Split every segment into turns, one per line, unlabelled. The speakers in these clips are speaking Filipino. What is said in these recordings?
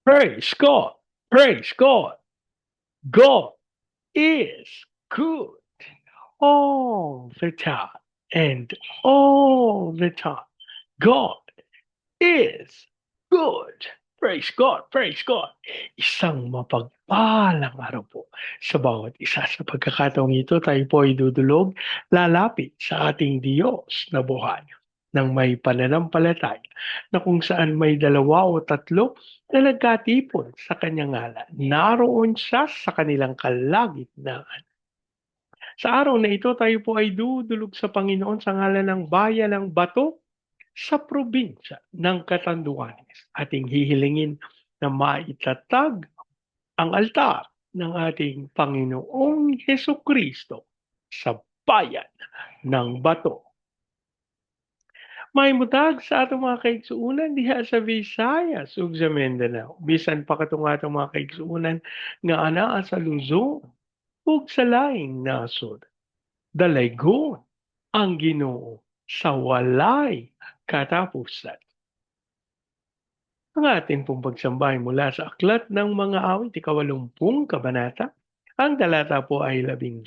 Praise God. Praise God. God is good all the time and all the time. God is good. Praise God, praise God. Isang mapagpalang araw po sa bawat isa. Sa pagkakataong ito, tayo po ay dudulog, lalapit sa ating Diyos na buhay ng may pananampalataya na kung saan may dalawa o tatlo na nagkatipon sa kanyang ngalan. Naroon siya sa kanilang kalagitnaan. Sa araw na ito, tayo po ay dudulog sa Panginoon sa ngalan ng bayan ng Bato sa probinsya ng Catanduanes. Ating hihilingin na maitatag ang altar ng ating Panginoong Heso Kristo sa bayan ng Bato. May mutag sa atong mga kaigsuunan diha sa Visayas ug sa Mindanao. Bisan pa katong atong mga kaigsuunan nga anaa sa Luzon ug sa laing nasod. Dalaygon ang Ginoo sa walay katapusan. Ang atin pong pagsambay mula sa Aklat ng Mga Awit, ika-80 kabanata, ang talata po ay 11.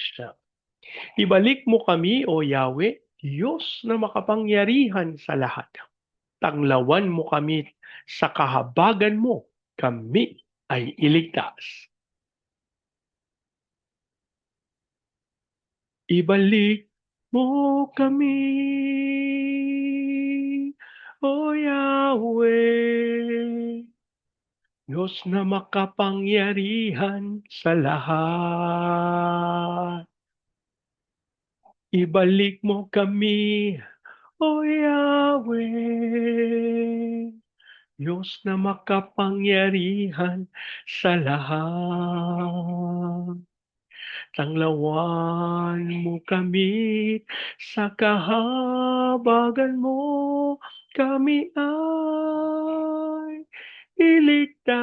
Ibalik mo kami, O Yahweh, Diyos na makapangyarihan sa lahat. Tanglawan mo kami sa kahabagan mo, kami ay iligtas. Ibalik mo kami, O Yahweh, Diyos na makapangyarihan sa lahat. Ibalik mo kami, O Yahweh, Diyos na makapangyarihan sa lahat. Tanglawan mo kami sa kahabagan mo, kami ay iligtas.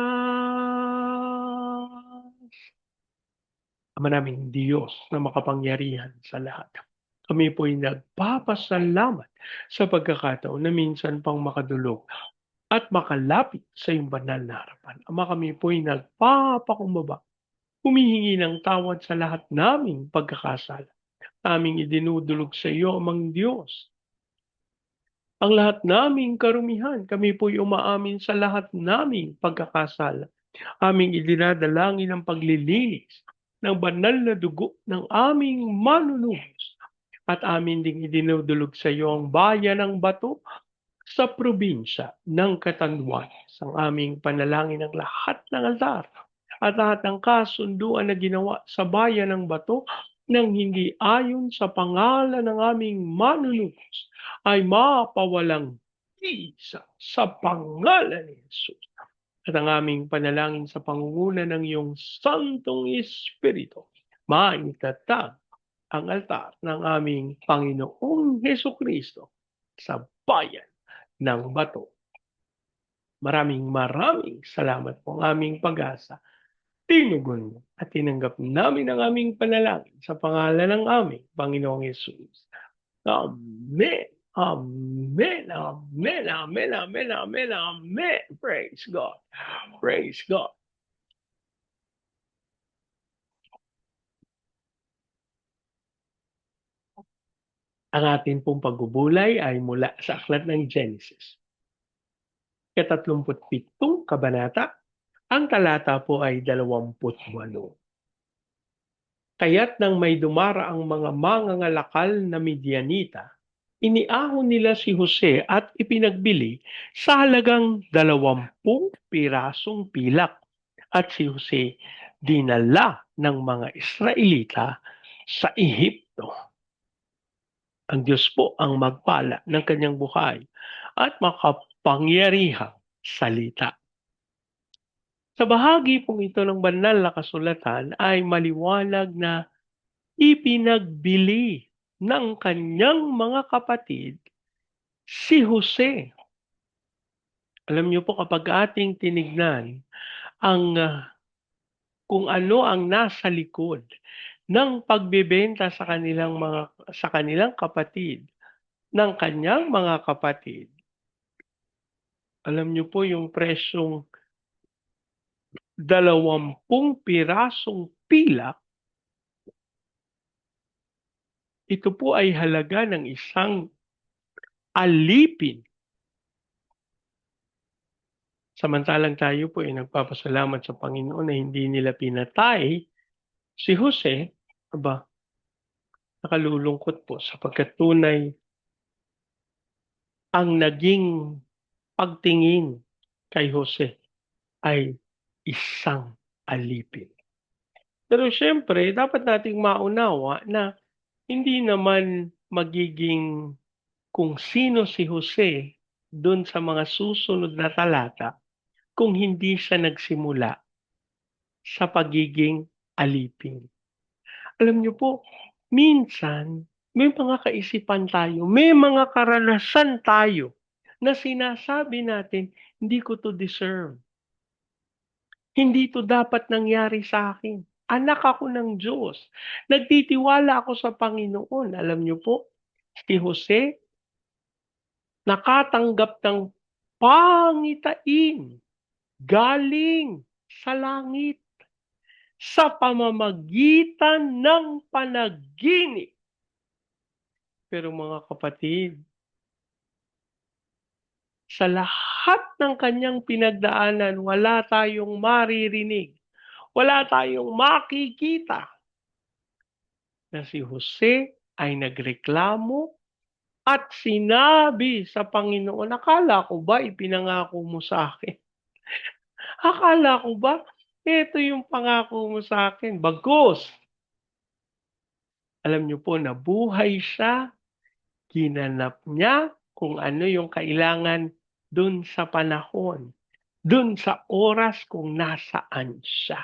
Ama naming Diyos na makapangyarihan sa lahat. Kami po'y nagpapasalamat sa pagkakataon na minsan pang makadulog at makalapit sa iyong banal na harapan. Ama, kami po'y nagpapakumbaba, humihingi ng tawad sa lahat naming pagkakasala. Aming idinudulog sa iyo, Amang Diyos, ang lahat naming karumihan. Kami po'y umaamin sa lahat naming pagkakasala. Aming idinadalangin ang paglilinis ng banal na dugo ng aming manunubos. At amin ding idinudulog sa iyo ang bayan ng Bato sa probinsya ng Catanduanes. Ang aming panalangin ng lahat ng altar at lahat ng kasunduan na ginawa sa bayan ng Bato nang hindi ayon sa pangalan ng aming manunubos ay mapawalang bisa sa pangalan ni Jesus. At ang aming panalangin sa pangunguna ng iyong Santong Espiritu, maitatag ang altar ng aming Panginoong Heso Kristo sa bayan ng Bato. Maraming salamat po ang aming pag-asa. Tinugon mo at tinanggap namin ang aming panalangin sa pangalan ng aming Panginoong Yesus. Amen. Amen. Amen. Amen. Amen. Amen. Amen. Praise God. Praise God. Ang atin pong pagbubulay ay mula sa aklat ng Genesis. 37 kabanata, ang talata po ay 28. Kaya't nang may dumaraang mga mangangalakal na Midianita, iniahon nila si Jose at ipinagbili sa halagang 20 pirasong pilak. At si Jose dinala ng mga Israelita sa Ehipto. Ang Diyos po ang magpala ng kanyang buhay at makapangyarihang salita. Sa bahagi pong ito ng banal na kasulatan ay maliwanag na ipinagbili ng kanyang mga kapatid si Jose. Alam niyo po, kapag ating tinignan ang kung ano ang nasa likod ng pagbebenta sa kanilang kapatid ng kanyang mga kapatid, alam niyo po yung presyong 20 pirasong pilak, ito po ay halaga ng isang alipin. Samantalang tayo po ay nagpapasalamat sa Panginoon na hindi nila pinatay si Jose. Aba, nakalulungkot po sapagkat tunay ang naging pagtingin kay Jose ay isang alipin. Pero siyempre, dapat nating maunawa na hindi naman magiging kung sino si Jose dun sa mga susunod na talata kung hindi siya nagsimula sa pagiging alipin. Alam niyo po, minsan may mga kaisipan tayo, may mga karanasan tayo na sinasabi natin, hindi ko to deserve. Hindi to dapat nangyari sa akin. Anak ako ng Diyos. Nagtitiwala ako sa Panginoon. Alam niyo po, si Jose nakatanggap ng pangitain galing sa langit sa pamamagitan ng panaginip. Pero mga kapatid, sa lahat ng kanyang pinagdaanan, wala tayong maririnig, wala tayong makikita na si Jose ay nagreklamo at sinabi sa Panginoon, akala ko ba ipinangako mo sa akin? Akala ko ba ito yung pangako mo sa akin? Bagkus, alam niyo po, nabuhay siya, ginanap niya kung ano yung kailangan dun sa panahon, dun sa oras kung nasaan siya.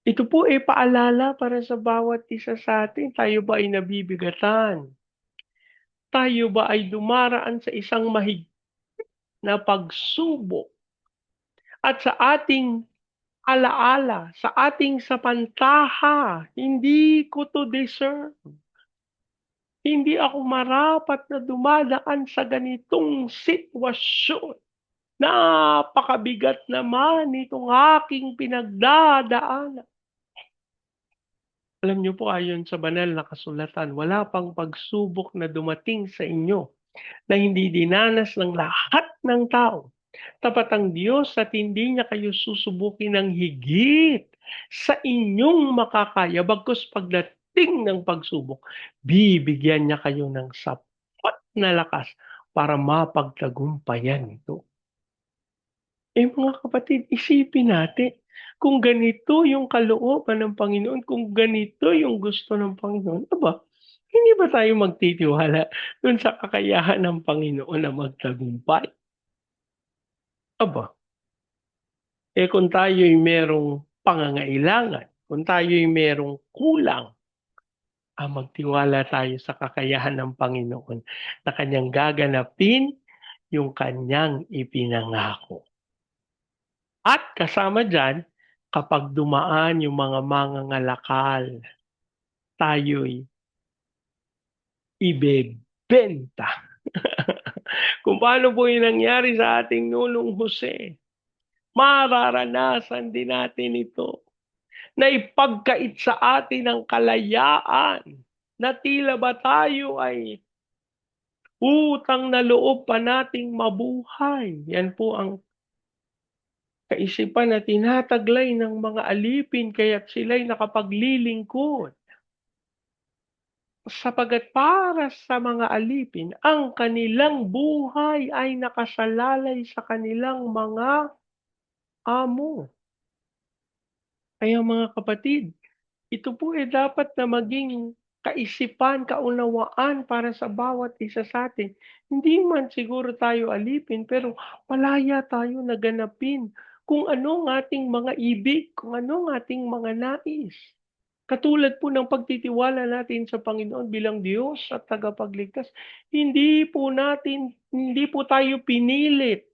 Ito po ay paalala para sa bawat isa sa atin. Tayo ba ay nabibigatan? Tayo ba ay dumaraan sa isang mahigpit na pagsubok? At sa ating alaala, sa ating sapantaha, hindi ko to deserve. Hindi ako marapat na dumadaan sa ganitong sitwasyon. Napakabigat naman itong aking pinagdadaanan. Alam niyo po, ayon sa banal na kasulatan, wala pang pagsubok na dumating sa inyo na hindi dinanas ng lahat ng tao. Tapat ang Diyos at hindi niya kayo susubukin ng higit sa inyong makakaya. Bagkus pagdating ng pagsubok, bibigyan niya kayo ng sapat na lakas para mapagtagumpayan ito. Mga kapatid, isipin natin, kung ganito yung kalooban ng Panginoon, kung ganito yung gusto ng Panginoon, aba, hindi ba tayo magtitiwala dun sa kakayahan ng Panginoon na magtagumpay? Aba, kung tayo'y merong pangangailangan, kung tayo'y merong kulang, magtiwala tayo sa kakayahan ng Panginoon na kanyang gaganapin yung kanyang ipinangako. At kasama dyan, kapag dumaan yung mga mangangalakal, tayo'y ibebenta. Kung paano po yung nangyari sa ating nunong Jose, mararanasan din natin ito na ipagkait sa atin ang kalayaan na tila ba tayo ay utang na loob pa nating mabuhay. Yan po ang kaisipan na tinataglay ng mga alipin kaya't sila'y nakapaglilingkod. Sapagat para sa mga alipin, ang kanilang buhay ay nakasalalay sa kanilang mga amo. Kaya mga kapatid, ito po ay dapat na maging kaisipan, kaunawaan para sa bawat isa sa atin. Hindi man siguro tayo alipin, pero malaya tayo na ganapin kung ano ang ating mga ibig, kung ano ang ating mga nais. Katulad po ng pagtitiwala natin sa Panginoon bilang Diyos at tagapagligtas, hindi po tayo pinilit.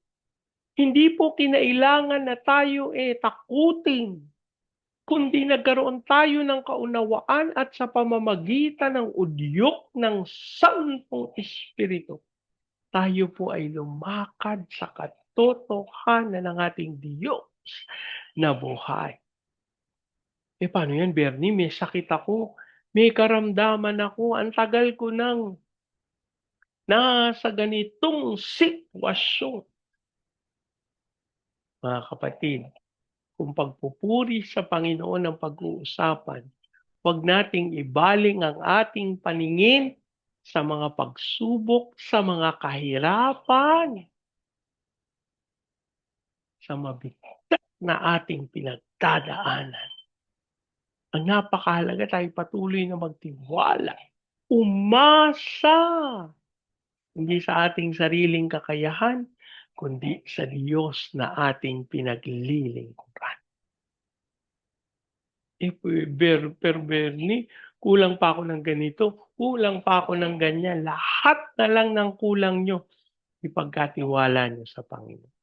Hindi po kinailangan na tayo takutin, kundi nagkaroon tayo ng kaunawaan at sa pamamagitan ng udyok ng Santong Espiritu, tayo po ay lumakad sa katotohanan ng ating Diyos na buhay. Paano 'yan, Bernie, may sakit ako, may karamdaman ako, ang tagal ko ng nasa ganitong sitwasyon. Mga kapatid, kung pagpupuri sa Panginoon ang pag-uusapan, 'wag nating ibaling ang ating paningin sa mga pagsubok, sa mga kahirapan, sa mabigat na ating pinagdadaanan. Ang napakahalaga tayo patuloy na magtiwala, umasa, hindi sa ating sariling kakayahan, kundi sa Diyos na ating pinaglilingkuran. Bernie, kulang pa ako ng ganito, kulang pa ako ng ganyan, lahat na lang ng kulang niyo, ipagkatiwala niyo sa Panginoon.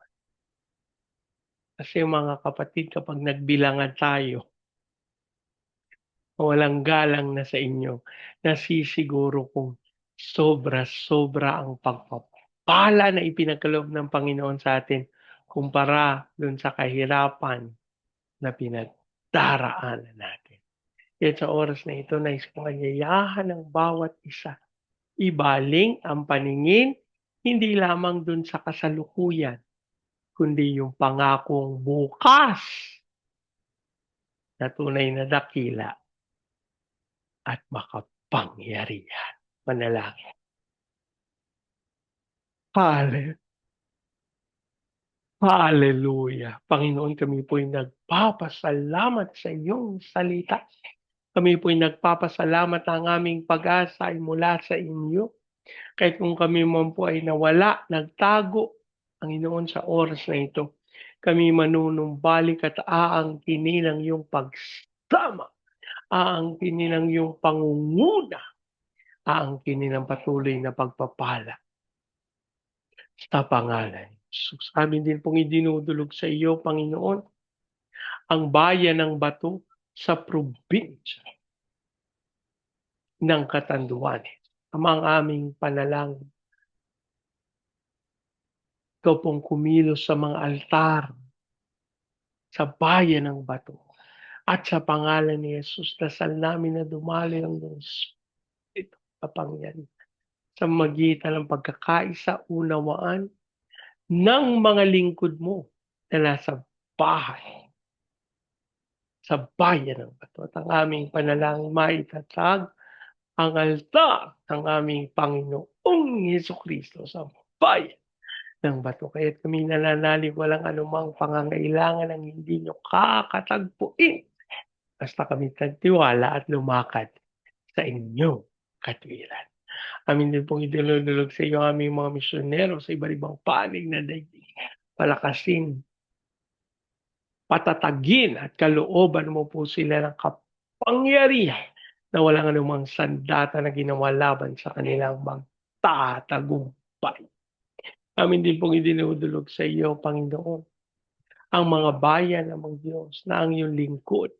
Kasi mga kapatid, kapag nagbilangan tayo, walang galang na sa inyo, nasisiguro kong sobra-sobra ang pagpapala na ipinagkaloob ng Panginoon sa atin kumpara dun sa kahirapan na pinagdaraanan natin. Kaya sa oras na ito, nais kong anyayahan ng bawat isa. Ibaling ang paningin hindi lamang dun sa kasalukuyan, kundi yung pangakong bukas na tunay na dakila at makapangyarihan. Manalangin. Hallelujah. Panginoon, kami po'y nagpapasalamat sa iyong salita. Kami po'y nagpapasalamat na ang aming pag-asa ay mula sa inyo. Kahit kung kami man po ay nawala, nagtago, Panginoon, sa oras na ito, kami manunumbalik at aangkinin ang iyong pagsama, aangkinin ang iyong pangunguna, aangkinin ang patuloy na pagpapala sa pangalan ni Jesus. Amin din pong idinudulog sa iyo, Panginoon, ang bayan ng Bato sa probinsya ng Catanduanes. Ang aming panalangin, ikaw pong kumilos sa mga altar sa bayan ng Bato. At sa pangalan ni Jesus, dasal namin na dumaloy ang Espiritu kapangyarihan sa magitan ng pagkakaisa, unawaan ng mga lingkod mo na nasa bahay, sa bayan ng Bato. At ang aming panalangin maitatag ang altar ng aming Panginoong Hesukristo sa bayan ng Bato. Kaya't kami nananalig walang anumang pangangailangan ang hindi nyo kakatagpuin. Basta kami nagtiwala at lumakad sa inyong katwiran. Amin din pong idinulog sa iyo aming mga misyonero sa iba't ibang panig na daigdig. Palakasin, patatagin at kalooban mo po sila ng kapangyarihan na walang anumang sandata na ginawa laban sa kanilang magtatagumpay. Amin din pong idinudulog sa iyo, Panginoon, ang mga bayan ng mga Diyos na ang iyong lingkod,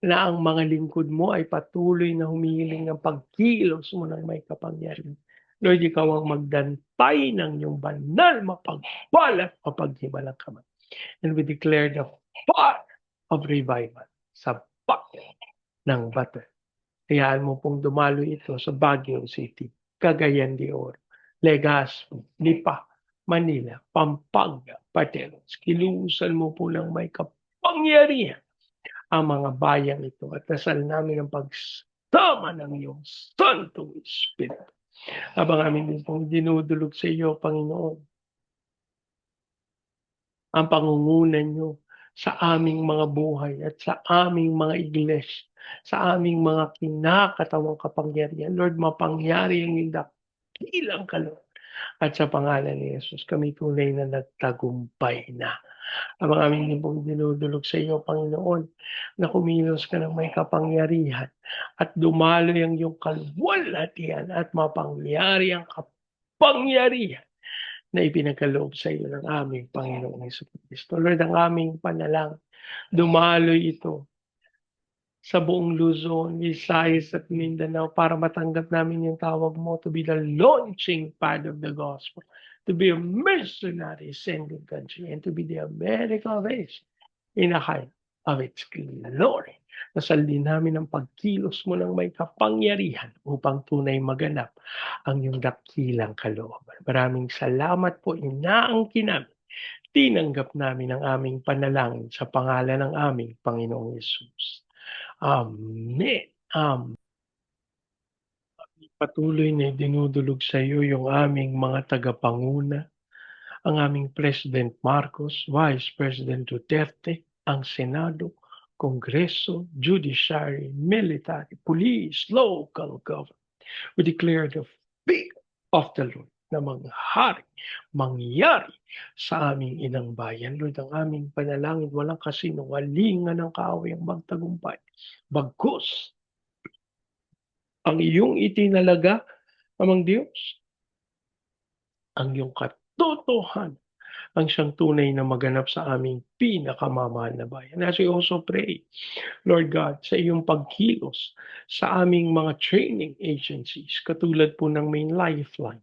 na ang mga lingkod mo ay patuloy na humihiling ng pagkilos mo ng may kapangyarihan. Lord, ikaw ang magdantay ng iyong banal, mapagbalat, mapaghimalang kamay. And we declare the fire of revival sa bayan ng Bato. Hayaan mo pong dumalo ito sa Baguio City, Cagayan de Oro, Legazpi, Lipa, Manila, Pampanga, Pateros. Kilusan mo po ng may kapangyarihan ang mga bayang ito at dasal namin ang pagsama ng iyong Santong Espiritu. Habang amin din pong dinudulog sa iyo, Panginoon, ang pangungunan niyo sa aming mga buhay at sa aming mga iglesia, sa aming mga kinakatawang kapangyarihan. Lord, mapangyari ang iyong dakilang kalooban. At sa pangalan ni Jesus, kami tunay na nagtagumpay na. Ang aming din pong dinudulog sa iyo, Panginoon, na kumilos ka ng may kapangyarihan at dumaloy ang iyong kalwalhatian at mapangyari ang kapangyarihan na ipinagkaloob sa iyo ng aming Panginoong Jesucristo. Lord, ang aming panalangin, dumaloy ito sa buong Luzon, Visayas at Mindanao para matanggap namin yung tawag mo to be the launching pad of the gospel, to be a missionary sending country, and to be the America of Asia, in a height of its glory. Dasal din namin ang pagkilos mo ng may kapangyarihan upang tunay maganap ang iyong dakilang kalooban. Maraming salamat po, inaangkin namin. Tinanggap namin ang aming panalangin sa pangalan ng aming Panginoong Yesus. Amen. Patuloy na dinudulog sa iyo yung aming mga tagapanguna, ang aming President Marcos, Vice President Duterte, ang Senado, Kongreso, Judiciary, Military, Police, Local Government. We declare the fear of the Lord na manghari, mangyari sa aming inang bayan. Lord, ang aming panalangin, walang kasinungalingan ng kaaway ang magtagumpay. Bagkus, ang iyong itinalaga, amang Diyos, ang iyong katotohanan ang siyang tunay na maganap sa aming pinakamamahal na bayan. As we also pray, Lord God, sa iyong pagkilos sa aming mga training agencies, katulad po ng Main Lifeline,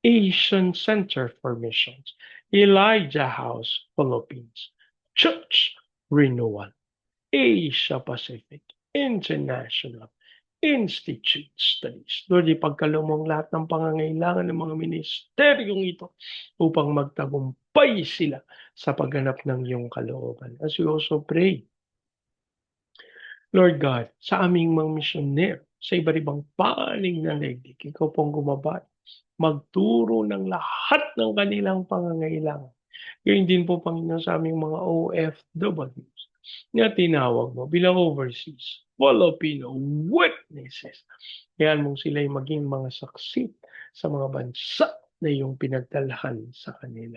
Asian Center for Missions, Elijah House, Philippines, Church Renewal, Asia Pacific, International, Institute Studies. Lord, ipagkaloob mong lahat ng pangangailangan ng mga ministeryong ito upang magtagumpay sila sa pagganap ng iyong kalooban. As we also pray, Lord God, sa aming mga missionero, sa iba't ibang panig ng daigdig, ikaw pong gumabay, magturo ng lahat ng kanilang pangangailangan. Gayun din po, Panginoon, sa aming mga OFWs na tinawag mo bilang overseas Filipino witnesses. Kaya mong sila'y maging mga saksi sa mga bansa na iyong pinagdalahan sa kanila.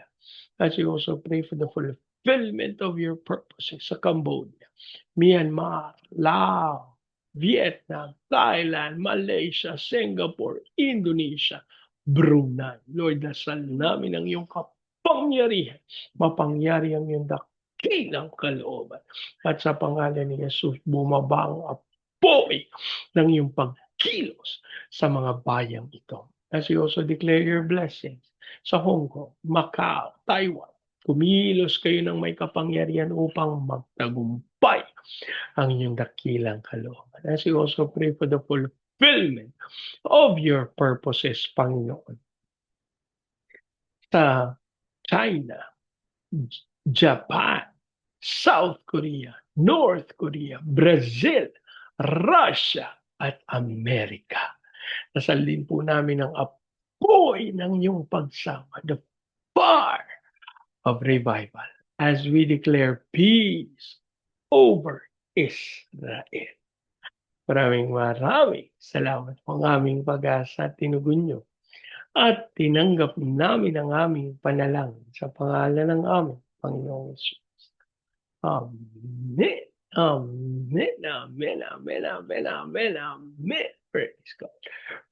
As we also pray for the fulfillment of your purposes sa Cambodia, Myanmar, Laos, Vietnam, Thailand, Malaysia, Singapore, Indonesia, Brunei. Lord, dasal namin ang iyong kapangyarihan. Mapangyari ang iyong dakilang kalooban. At sa pangalan ni Jesus, bumaba ang apoy ng iyong pagkilos sa mga bayang ito. As you also declare your blessings sa Hong Kong, Macau, Taiwan, kumilos kayo ng may kapangyarihan upang magtagumpay ang inyong dakilang kalooban. As you also pray for the fulfillment of your purposes, Panginoon, sa China, Japan, South Korea, North Korea, Brazil, Russia, at Amerika. Dasal din po namin ang apoy ng iyong pagsama, the fire of revival, as we declare peace over Israel. Maraming salamat po ang aming pag-asa at tinugon nyo. At tinanggap namin ang aming panalangin sa pangalan ng aming Panginoong Yesus. Amen. Amen. Amen. Amen. Amen. Amen. Amen. Praise God.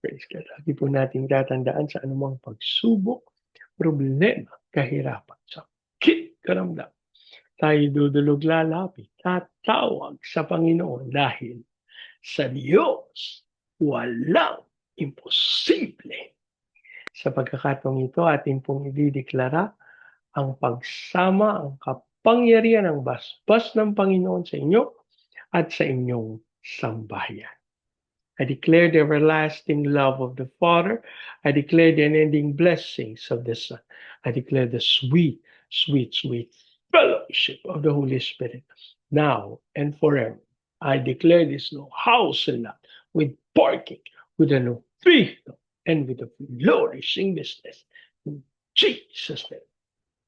Praise God. Lagi po natin tatandaan sa anumang pagsubok, problema, kahirapan, sakit, karamdaman. Tayo dudulog lalapit, tatawag sa Panginoon dahil sa Diyos walang imposible. Sa pagkakataong ito, atin pong idideklara ang pagsama, ang kapangyarihan ng basbas ng Panginoon sa inyo at sa inyong sambahayan. I declare the everlasting love of the Father. I declare the unending blessings of the Son. I declare the sweet, sweet, sweet fellowship of the Holy Spirit now and forever. I declare this new house and lot with parking, with a new vehicle, and with a flourishing business. In Jesus' name.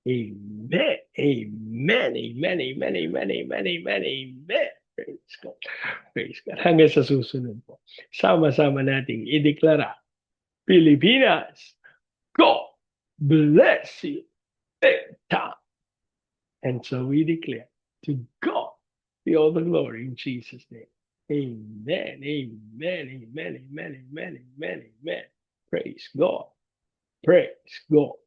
Amen. Amen. Amen. Amen. Amen. Amen. Amen. Amen. Praise God. Praise God. Hanggang sa susunod po. Sama-sama nating ideklara. Pilipinas, God bless you big time. And so we declare to God be all the glory in Jesus' name. Amen. Amen. Amen. Amen. Amen. Amen. Amen. Praise God. Praise God.